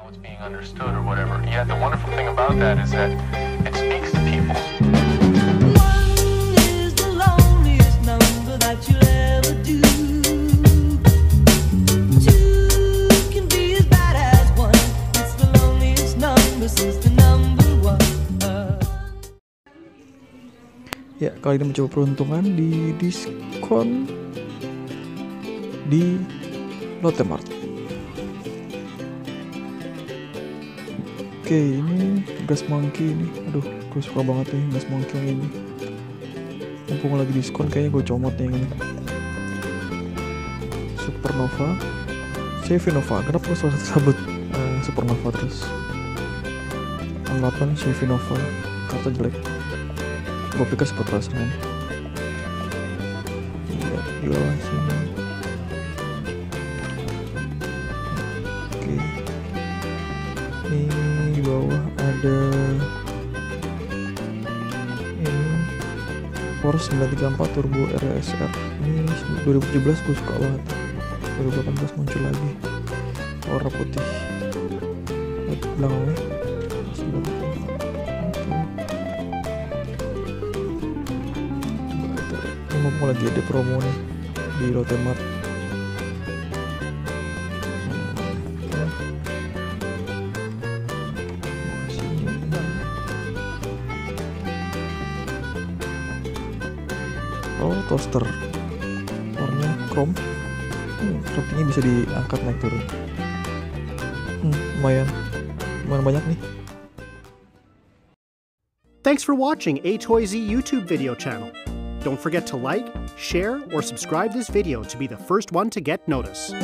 what's being understood or whatever. Yet the wonderful thing about that is that it speaks to people. One is the loneliest number that you'll ever do. Two can be as bad as one. It's the loneliest number since the number one. Ya, kali ini mencoba peruntungan di diskon di Lotte Mart. Oke, ini gas monkey ini. Aduh, gue suka banget nih gas monkey yang ini. Mumpung lagi diskon kayaknya gue comot nih yang ini. Supernova, Chevinova. Kenapa gue selalu sebut Supernova terus? 8 Chevinova, kartu jelek. Gue pikir seperti rasanya. Lihat di bawah sini. Oke. Ini di bawah ada ini Porsche 934 Turbo RSR. Ini 2017 gue suka banget. 2018 muncul lagi warna putih. Lihat belakangnya. Ini mau lagi ada promo nih di Lotte Mart. Oh, toaster warnanya chrome. Ratingnya bisa diangkat naik turun. Lumayan banyak nih. Thanks for watching A-Toy-Z YouTube video channel. Don't forget to like, share, or subscribe this video to be the first one to get notice.